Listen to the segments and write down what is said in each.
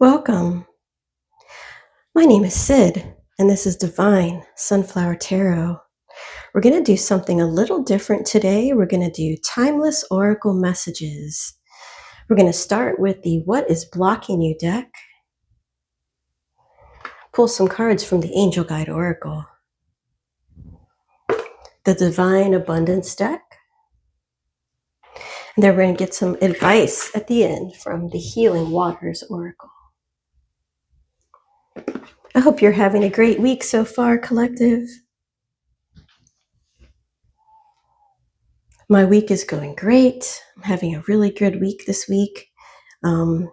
Welcome. My name is Sid, and this is Divine Sunflower Tarot. We're going to do something a little different today. We're going to do Timeless Oracle Messages. We're going to start with the What is Blocking You deck. Pull some cards from the Angel Guide Oracle. The Divine Abundance deck. And then we're going to get some advice at the end from the Healing Waters Oracle. I hope you're having a great week so far, collective. My week is going great. I'm having a really good week this week. So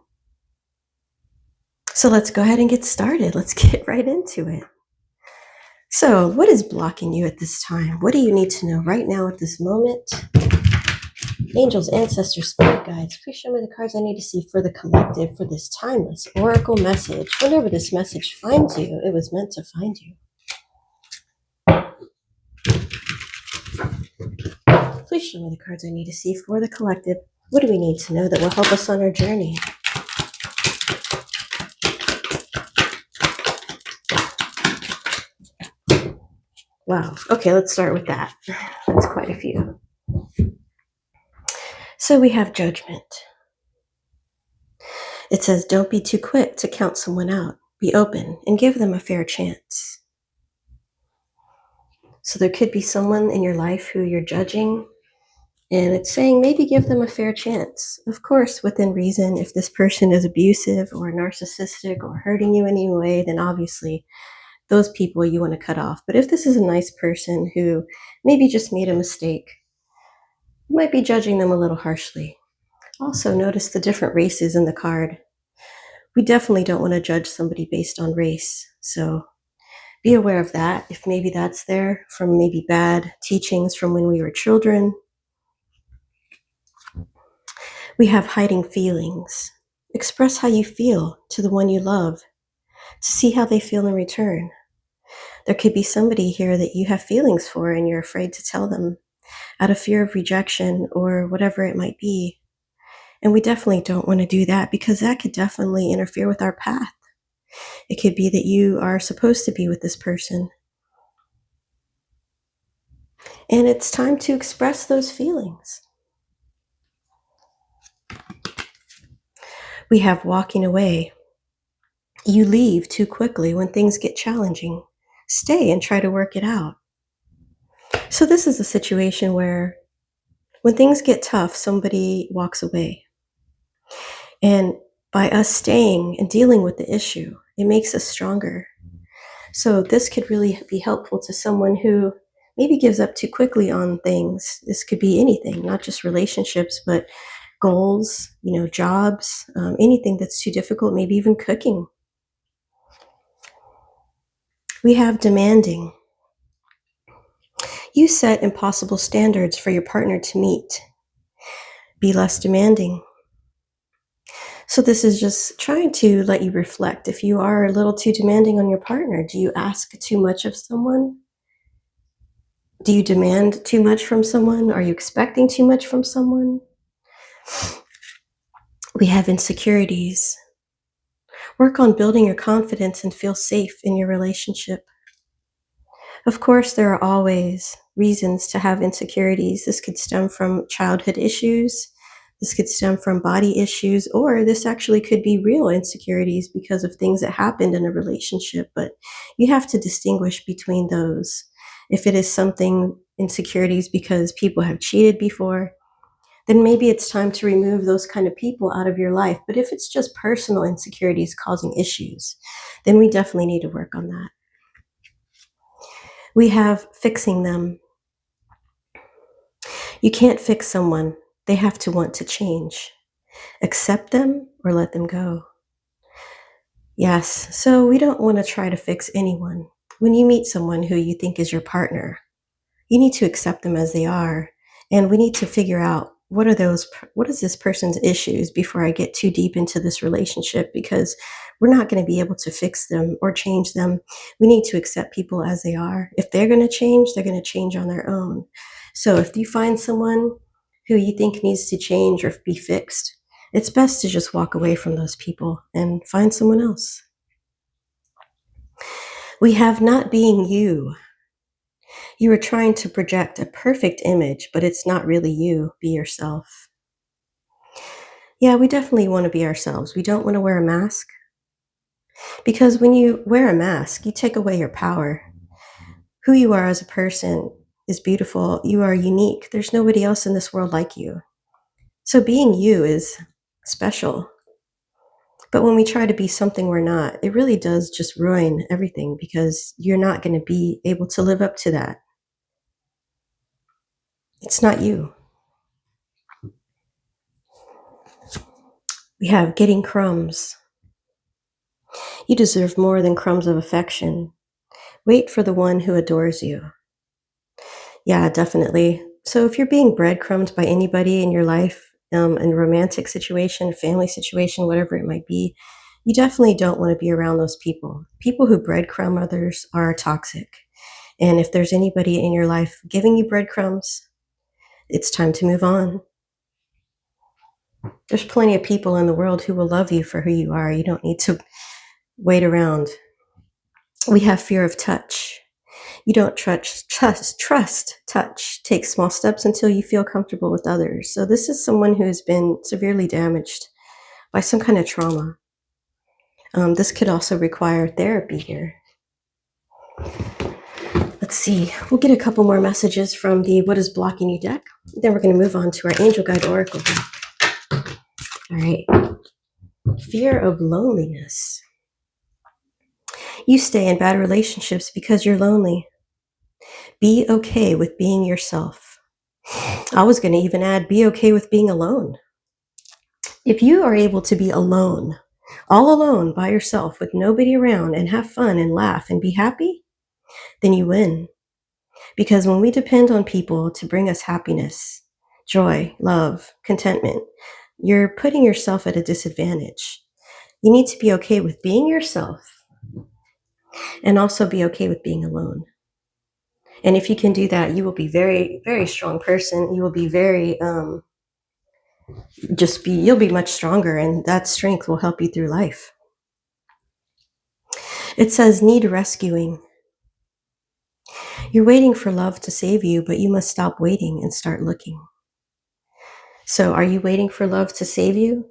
let's go ahead and get started. Let's get right into it. So what is blocking you at this time? What do you need to know right now at this moment? Angels, ancestors, spirit guides, please show me the cards I need to see for the collective for this timeless oracle message. Whenever this message finds you, it was meant to find you. Please show me the cards I need to see for the collective. What do we need to know that will help us on our journey? Wow. Okay, let's start with that. That's quite a few. So we have Judgment. It says, don't be too quick to count someone out. Be open and give them a fair chance. So there could be someone in your life who you're judging, and it's saying maybe give them a fair chance. Of course, within reason. If this person is abusive or narcissistic or hurting you in any way, then obviously those people you want to cut off. But if this is a nice person who maybe just made a mistake, you might be judging them a little harshly. Also, notice the different races in the card. We definitely don't want to judge somebody based on race. So be aware of that. If maybe that's there from maybe bad teachings from when we were children. We have hiding feelings. Express how you feel to the one you love to see how they feel in return. There could be somebody here that you have feelings for and you're afraid to tell them out of fear of rejection or whatever it might be. And we definitely don't want to do that because that could definitely interfere with our path. It could be that you are supposed to be with this person. And it's time to express those feelings. We have walking away. You leave too quickly when things get challenging. Stay and try to work it out. So this is a situation where when things get tough, somebody walks away. And by us staying and dealing with the issue, it makes us stronger. So this could really be helpful to someone who maybe gives up too quickly on things. This could be anything, not just relationships, but goals, jobs, anything that's too difficult, maybe even cooking. We have demanding. You set impossible standards for your partner to meet. Be less demanding. So this is just trying to let you reflect. If you are a little too demanding on your partner, do you ask too much of someone? Do you demand too much from someone? Are you expecting too much from someone? We have insecurities. Work on building your confidence and feel safe in your relationship. Of course, there are always reasons to have insecurities. This could stem from childhood issues. This could stem from body issues, or this actually could be real insecurities because of things that happened in a relationship. But you have to distinguish between those. If it is something insecurities because people have cheated before, then maybe it's time to remove those kind of people out of your life. But if it's just personal insecurities causing issues, then we definitely need to work on that. We have fixing them. You can't fix someone. They have to want to change. Accept them or let them go. Yes, so we don't want to try to fix anyone. When you meet someone who you think is your partner, you need to accept them as they are. And we need to figure out what is this person's issues before I get too deep into this relationship, because we're not going to be able to fix them or change them. We need to accept people as they are. If they're going to change, they're going to change on their own. So if you find someone who you think needs to change or be fixed, it's best to just walk away from those people and find someone else. We have not being you. You are trying to project a perfect image, but it's not really you. Be yourself. Yeah, we definitely want to be ourselves. We don't want to wear a mask because when you wear a mask, you take away your power. Who you are as a person is beautiful. You are unique. There's nobody else in this world like you. So being you is special. But when we try to be something we're not, it really does just ruin everything because you're not going to be able to live up to that. It's not you. We have getting crumbs. You deserve more than crumbs of affection. Wait for the one who adores you. Yeah, definitely. So if you're being breadcrumbed by anybody in your life, in a romantic situation, family situation, whatever it might be, you definitely don't want to be around those people. People who breadcrumb others are toxic. And if there's anybody in your life giving you breadcrumbs, it's time to move on. There's plenty of people in the world who will love you for who you are. You don't need to wait around. We have fear of touch. You don't trust touch. Take small steps until you feel comfortable with others. So this is someone who has been severely damaged by some kind of trauma. This could also require therapy here. Let's see. We'll get a couple more messages from the What is Blocking You deck. Then we're going to move on to our Angel Guide Oracle deck. All right. Fear of loneliness. You stay in bad relationships because you're lonely. Be okay with being yourself. I was going to even add, be okay with being alone. If you are able to be alone, all alone by yourself with nobody around and have fun and laugh and be happy, then you win. Because when we depend on people to bring us happiness, joy, love, contentment, you're putting yourself at a disadvantage. You need to be okay with being yourself and also be okay with being alone. And if you can do that, you will be very, very strong person. You will be very, you'll be much stronger, and that strength will help you through life. It says, need rescuing. You're waiting for love to save you, but you must stop waiting and start looking. So are you waiting for love to save you?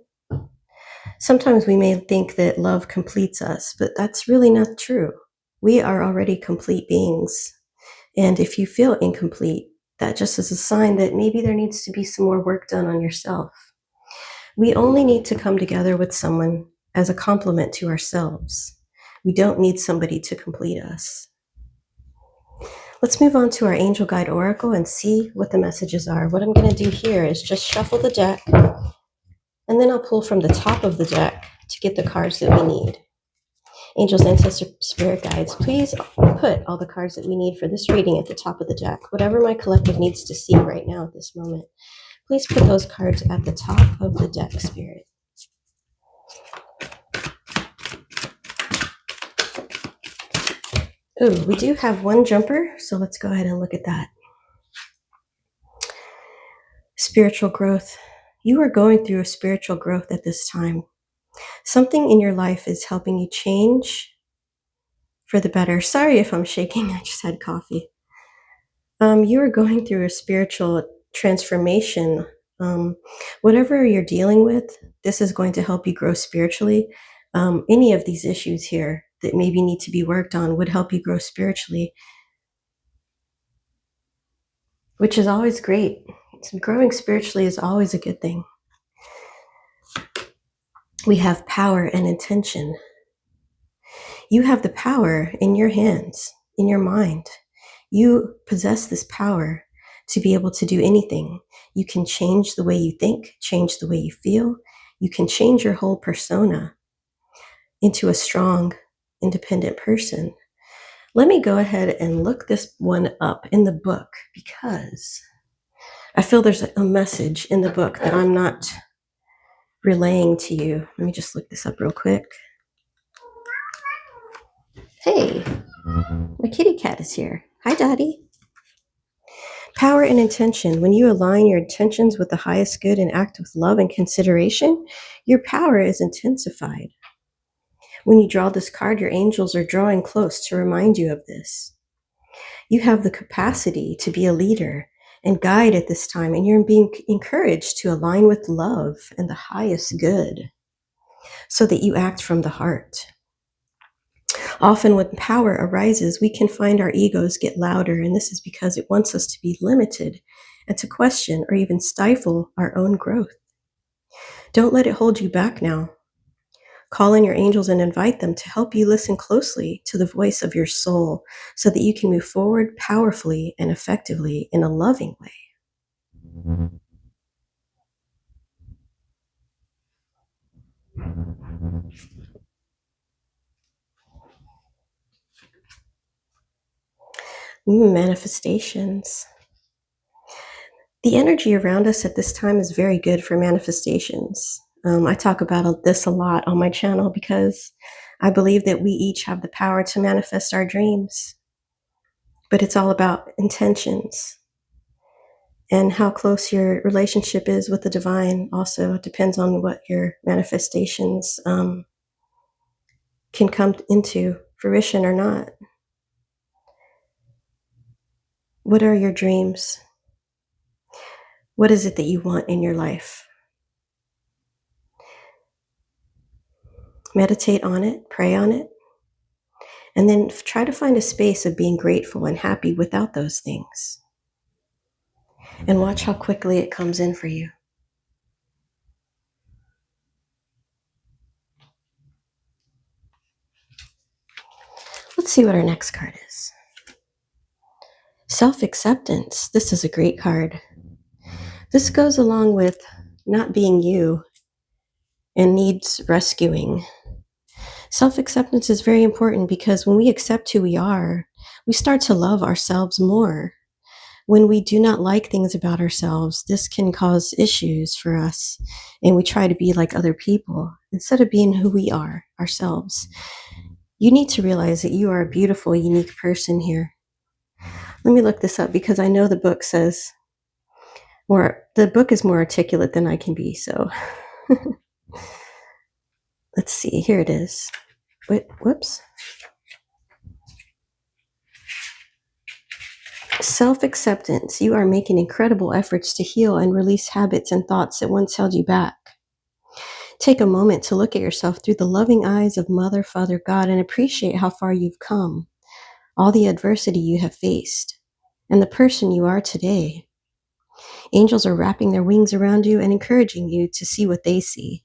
Sometimes we may think that love completes us, but that's really not true. We are already complete beings. And if you feel incomplete, that just is a sign that maybe there needs to be some more work done on yourself. We only need to come together with someone as a complement to ourselves. We don't need somebody to complete us. Let's move on to our Angel Guide Oracle and see what the messages are. What I'm going to do here is just shuffle the deck, and then I'll pull from the top of the deck to get the cards that we need. Angels, ancestor, spirit guides, please put all the cards that we need for this reading at the top of the deck. Whatever my collective needs to see right now at this moment, please put those cards at the top of the deck, Spirit. Ooh, we do have one jumper, so let's go ahead and look at that. Spiritual growth. You are going through a spiritual growth at this time. Something in your life is helping you change for the better. Sorry if I'm shaking, I just had coffee. You are going through a spiritual transformation. Whatever you're dealing with, this is going to help you grow spiritually. Any of these issues here that maybe need to be worked on would help you grow spiritually, which is always great. Growing spiritually is always a good thing. We have power and intention. You have the power in your hands, in your mind. You possess this power to be able to do anything. You can change the way you think, change the way you feel. You can change your whole persona into a strong, independent person. Let me go ahead and look this one up in the book because I feel there's a message in the book that I'm not relaying to you. Let me just look this up real quick. Hey, my kitty cat is here. Hi, Daddy. Power and intention. When you align your intentions with the highest good and act with love and consideration, your power is intensified. When you draw this card, your angels are drawing close to remind you of this. You have the capacity to be a leader and guide at this time, and you're being encouraged to align with love and the highest good so that you act from the heart. Often when power arises, we can find our egos get louder, and this is because it wants us to be limited and to question or even stifle our own growth. Don't let it hold you back now. Call in your angels and invite them to help you listen closely to the voice of your soul so that you can move forward powerfully and effectively in a loving way. Manifestations. The energy around us at this time is very good for manifestations. I talk about this a lot on my channel because I believe that we each have the power to manifest our dreams. But it's all about intentions. And how close your relationship is with the divine also depends on what your manifestations can come into fruition or not. What are your dreams? What is it that you want in your life? Meditate on it, pray on it, and then try to find a space of being grateful and happy without those things. And watch how quickly it comes in for you. Let's see what our next card is. Self-acceptance. This is a great card. This goes along with not being you and needs rescuing. Self-acceptance is very important because when we accept who we are, we start to love ourselves more. When we do not like things about ourselves, this can cause issues for us, and we try to be like other people instead of being who we are ourselves. You need to realize that you are a beautiful, unique person here. Let me look this up because I know the book says, or the book is more articulate than I can be, so let's see, here it is. Wait, whoops. Self-acceptance. You are making incredible efforts to heal and release habits and thoughts that once held you back. Take a moment to look at yourself through the loving eyes of Mother, Father, God, and appreciate how far you've come, all the adversity you have faced, and the person you are today. Angels are wrapping their wings around you and encouraging you to see what they see.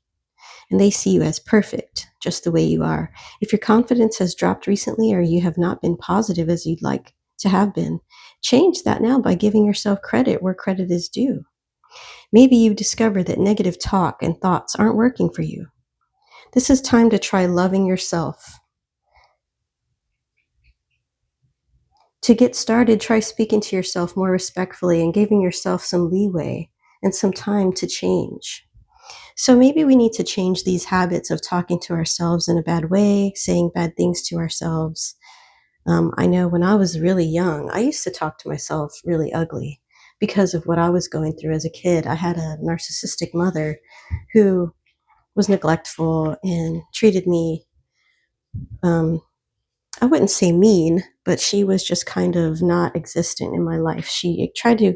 And they see you as perfect, just the way you are. If your confidence has dropped recently or you have not been positive as you'd like to have been, change that now by giving yourself credit where credit is due. Maybe you discover that negative talk and thoughts aren't working for you. This is time to try loving yourself. To get started, try speaking to yourself more respectfully and giving yourself some leeway and some time to change. So maybe we need to change these habits of talking to ourselves in a bad way, saying bad things to ourselves. I know when I was really young, I used to talk to myself really ugly because of what I was going through as a kid. I had a narcissistic mother who was neglectful and treated me, I wouldn't say mean, but she was just kind of not existent in my life. She tried to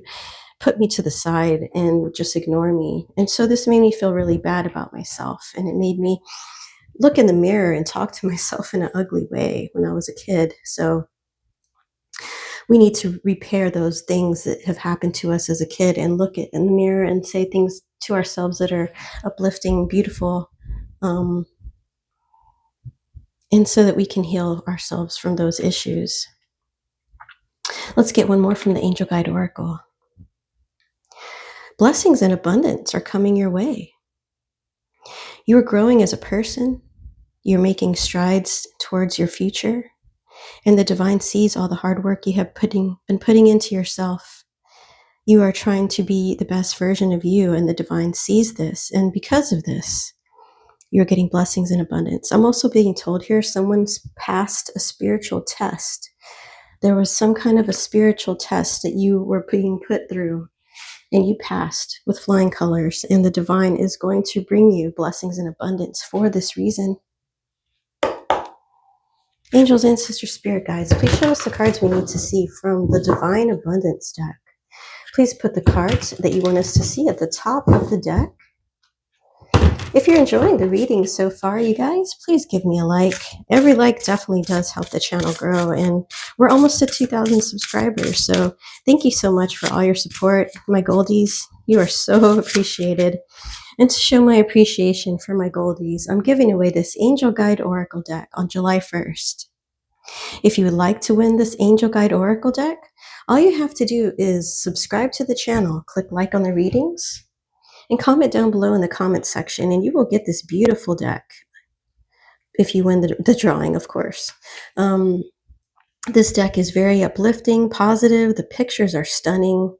put me to the side and just ignore me. And so this made me feel really bad about myself. And it made me look in the mirror and talk to myself in an ugly way when I was a kid. So we need to repair those things that have happened to us as a kid and look at in the mirror and say things to ourselves that are uplifting, beautiful, and so that we can heal ourselves from those issues. Let's get one more from the Angel Guide Oracle. Blessings and abundance are coming your way. You are growing as a person. You're making strides towards your future. And the divine sees all the hard work you have been putting into yourself. You are trying to be the best version of you, and the divine sees this. And because of this, you're getting blessings in abundance. I'm also being told here someone's passed a spiritual test. There was some kind of a spiritual test that you were being put through, and you passed with flying colors, and the divine is going to bring you blessings in abundance for this reason. Angels, ancestors, spirit guides, please show us the cards we need to see from the Divine Abundance deck. Please put the cards that you want us to see at the top of the deck. If you're enjoying the reading so far, you guys, please give me a like. Every like definitely does help the channel grow, and we're almost at 2,000 subscribers, so thank you so much for all your support. My goldies, you are so appreciated. And to show my appreciation for my goldies, I'm giving away this Angel Guide Oracle deck on July 1st. If you would like to win this Angel Guide Oracle deck, all you have to do is subscribe to the channel, click like on the readings, and comment down below in the comment section, and you will get this beautiful deck if you win the drawing, of course. This deck is very uplifting, positive. The pictures are stunning.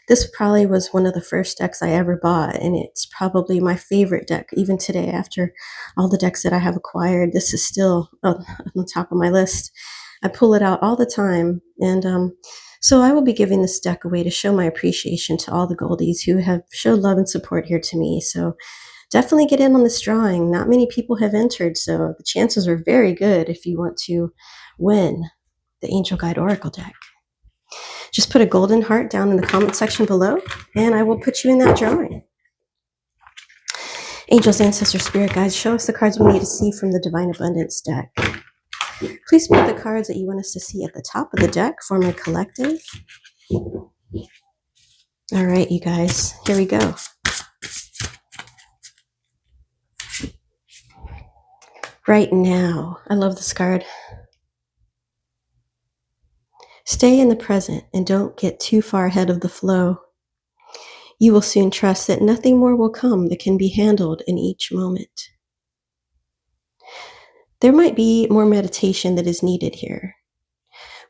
This probably was one of the first decks I ever bought, and it's probably my favorite deck even today. After all the decks that I have acquired, this is still on the top of my list. I pull it out all the time, and so I will be giving this deck away to show my appreciation to all the goldies who have showed love and support here to me. So definitely get in on this drawing. Not many people have entered, so the chances are very good if you want to win the Angel Guide Oracle deck. Just put a golden heart down in the comment section below, and I will put you in that drawing. Angels, ancestors, spirit guides, show us the cards we need to see from the Divine Abundance deck. Please put the cards that you want us to see at the top of the deck for my collective. All right, you guys, here we go. Right now, I love this card. Stay in the present and don't get too far ahead of the flow. You will soon trust that nothing more will come that can be handled in each moment. There might be more meditation that is needed here.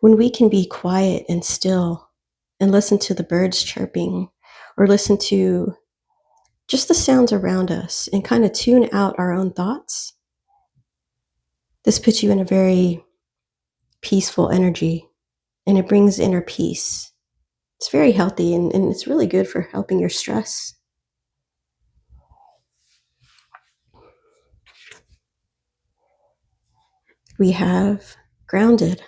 When we can be quiet and still and listen to the birds chirping, or listen to just the sounds around us and kind of tune out our own thoughts, this puts you in a very peaceful energy, and it brings inner peace. It's very healthy, and it's really good for helping your stress. We have grounded.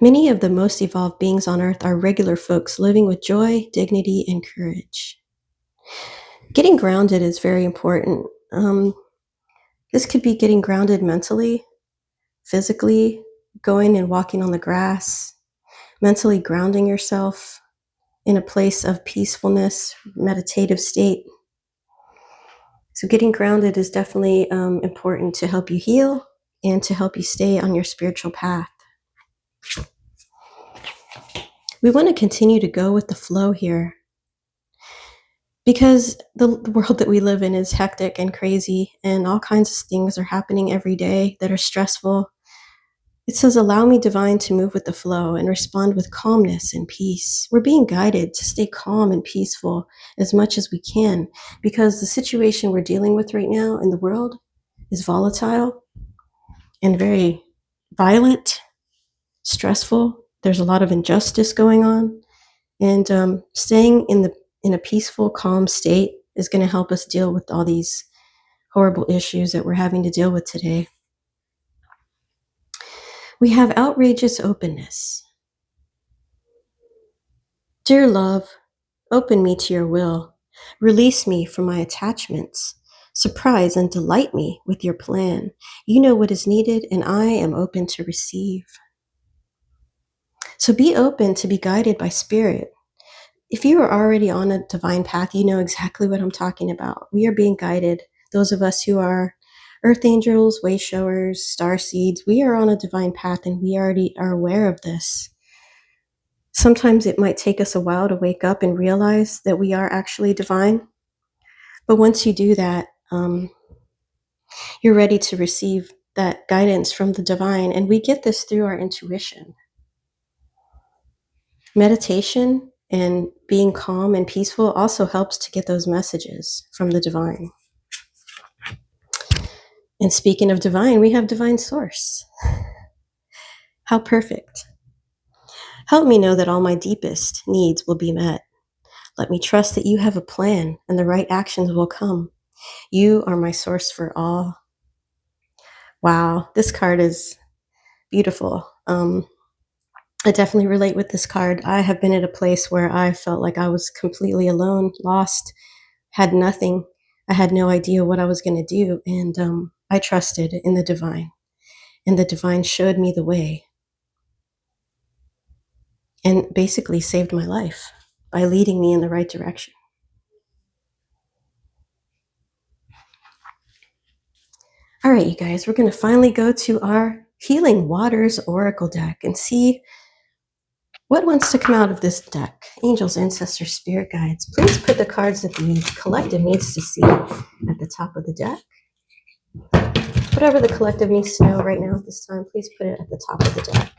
Many of the most evolved beings on Earth are regular folks living with joy, dignity, and courage. Getting grounded is very important. This could be getting grounded mentally, physically, going and walking on the grass, mentally grounding yourself in a place of peacefulness, meditative state. So getting grounded is definitely important to help you heal and to help you stay on your spiritual path. We want to continue to go with the flow here, because the world that we live in is hectic and crazy, and all kinds of things are happening every day that are stressful. It says, allow me, divine, to move with the flow and respond with calmness and peace. We're being guided to stay calm and peaceful as much as we can, because the situation we're dealing with right now in the world is volatile and very violent, stressful. There's a lot of injustice going on, and staying in a peaceful, calm state is going to help us deal with all these horrible issues that we're having to deal with today. We have outrageous openness. Dear love, open me to your will. Release me from my attachments. Surprise and delight me with your plan. You know what is needed, and I am open to receive. So be open to be guided by spirit. If you are already on a divine path, you know exactly what I'm talking about. We are being guided. Those of us who are earth angels, way showers, star seeds, we are on a divine path, and we already are aware of this. Sometimes it might take us a while to wake up and realize that we are actually divine. But once you do that, you're ready to receive that guidance from the divine. And we get this through our intuition. Meditation and being calm and peaceful also helps to get those messages from the divine. And speaking of divine, we have divine source. How perfect. Help me know that all my deepest needs will be met. Let me trust that you have a plan and the right actions will come. You are my source for all. Wow, this card is beautiful. I definitely relate with this card. I have been at a place where I felt like I was completely alone, lost, had nothing. I had no idea what I was going to do. And I trusted in the divine. And the divine showed me the way and basically saved my life by leading me in the right direction. All right, you guys, we're going to finally go to our Healing Waters Oracle deck and see what wants to come out of this deck. Angels, ancestors, spirit guides, please put the cards that the collective needs to see at the top of the deck. Whatever the collective needs to know right now at this time, please put it at the top of the deck.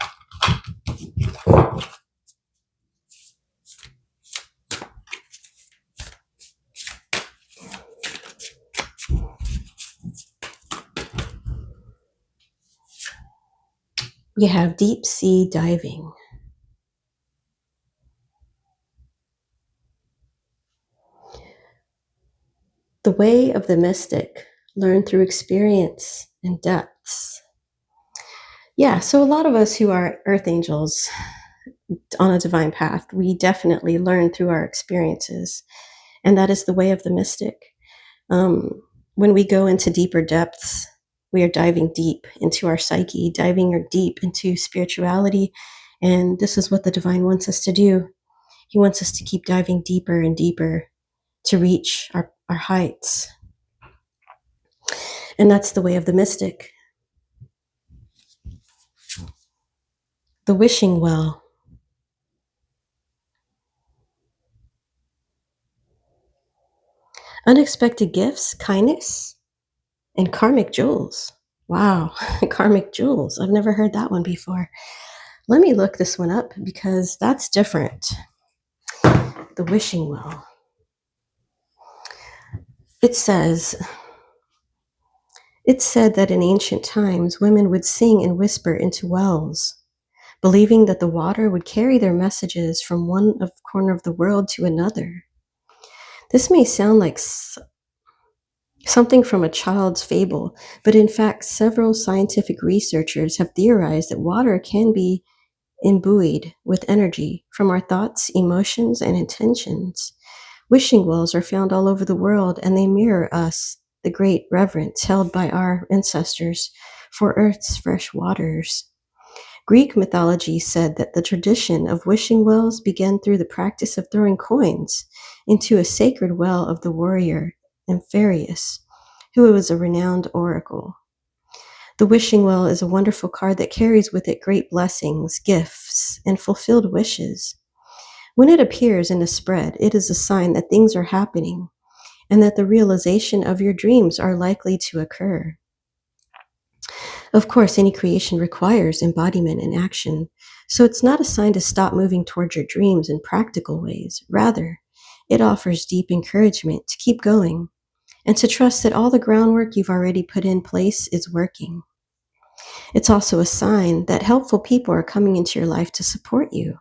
You have deep sea diving. The way of the mystic, learn through experience and depths. Yeah, so a lot of us who are earth angels on a divine path, we definitely learn through our experiences. And that is the way of the mystic. When we go into deeper depths, we are diving deep into our psyche, diving deep into spirituality. And this is what the divine wants us to do. He wants us to keep diving deeper and deeper to reach our heights. And that's the way of the mystic. The wishing well. Unexpected gifts, kindness, and karmic jewels. Wow, karmic jewels. I've never heard that one before. Let me look this one up because that's different. The wishing well. It said that in ancient times, women would sing and whisper into wells, believing that the water would carry their messages from one corner of the world to another. This may sound like something from a child's fable, but in fact, several scientific researchers have theorized that water can be imbued with energy from our thoughts, emotions, and intentions. Wishing wells are found all over the world, and they mirror us, the great reverence held by our ancestors for Earth's fresh waters. Greek mythology said that the tradition of wishing wells began through the practice of throwing coins into a sacred well of the warrior Amphiaraus, who was a renowned oracle. The wishing well is a wonderful card that carries with it great blessings, gifts, and fulfilled wishes. When it appears in a spread, it is a sign that things are happening and that the realization of your dreams are likely to occur. Of course, any creation requires embodiment and action, so it's not a sign to stop moving towards your dreams in practical ways. Rather, it offers deep encouragement to keep going and to trust that all the groundwork you've already put in place is working. It's also a sign that helpful people are coming into your life to support you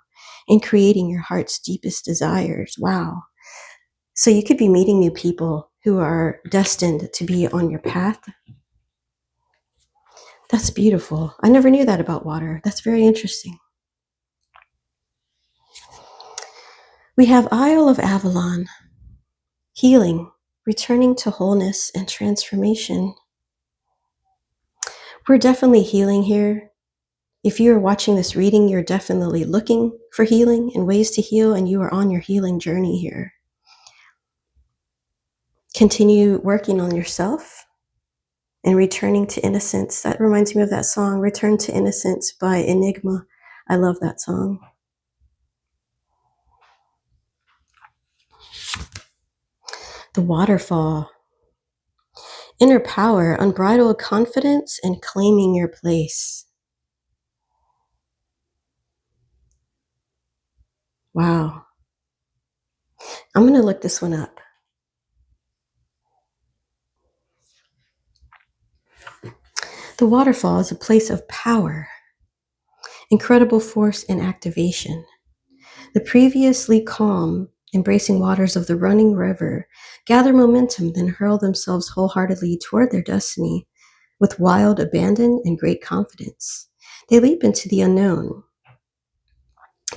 in creating your heart's deepest desires. Wow. So you could be meeting new people who are destined to be on your path. That's beautiful. I never knew that about water. That's very interesting. We have Isle of Avalon, healing, returning to wholeness and transformation. We're definitely healing here. If you are watching this reading, you're definitely looking for healing and ways to heal, and you are on your healing journey here. Continue working on yourself and returning to innocence. That reminds me of that song, Return to Innocence by Enigma. I love that song. The waterfall. Inner power, unbridled confidence, and claiming your place. Wow. I'm going to look this one up. The waterfall is a place of power incredible force and activation. The previously calm, embracing waters of the running river gather momentum, then hurl themselves wholeheartedly toward their destiny with wild abandon and great confidence. They leap into the unknown.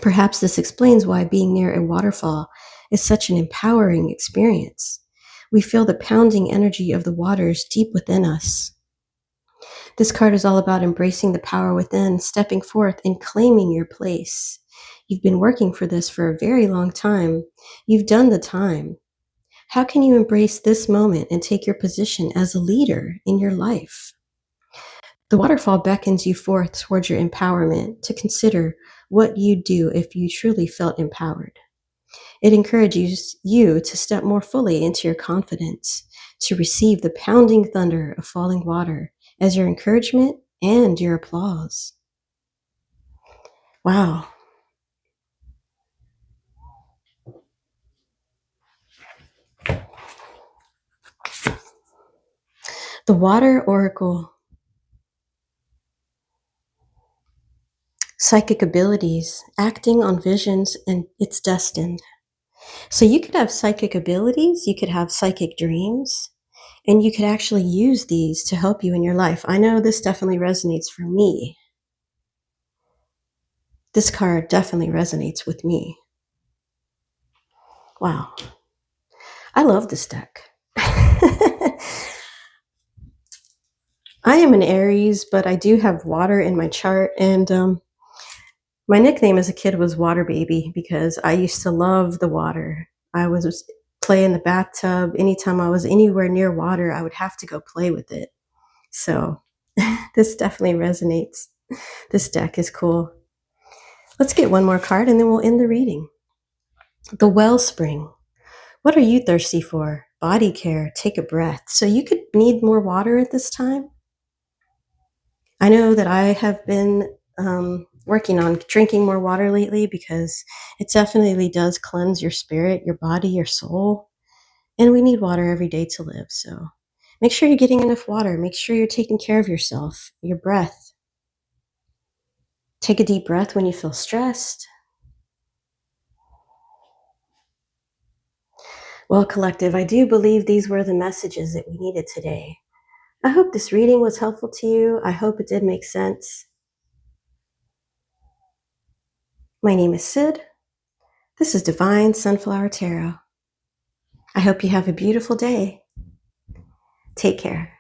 Perhaps this explains why being near a waterfall is such an empowering experience. We feel the pounding energy of the waters deep within us. This card is all about embracing the power within, stepping forth, and claiming your place. You've been working for this for a very long time. You've done the time. How can you embrace this moment and take your position as a leader in your life? The waterfall beckons you forth towards your empowerment to consider what you'd do if you truly felt empowered. It encourages you to step more fully into your confidence, to receive the pounding thunder of falling water as your encouragement and your applause. Wow. The Water Oracle. Psychic abilities, acting on visions, and it's destined. So you could have psychic abilities, you could have psychic dreams, and you could actually use these to help you in your life. I know this definitely resonates for me. This card definitely resonates with me. Wow. I love this deck. I am an Aries, but I do have water in my chart, and my nickname as a kid was Water Baby because I used to love the water. I was play in the bathtub. Anytime I was anywhere near water, I would have to go play with it. So this definitely resonates. This deck is cool. Let's get one more card and then we'll end the reading. The Wellspring. What are you thirsty for? Body care, take a breath. So you could need more water at this time. I know that I have been working on drinking more water lately because it definitely does cleanse your spirit, your body, your soul. And we need water every day to live. So make sure you're getting enough water. Make sure you're taking care of yourself, your breath. Take a deep breath when you feel stressed. Well, collective, I do believe these were the messages that we needed today. I hope this reading was helpful to you. I hope it did make sense. My name is Sid. This is Divine Sunflower Tarot. I hope you have a beautiful day. Take care.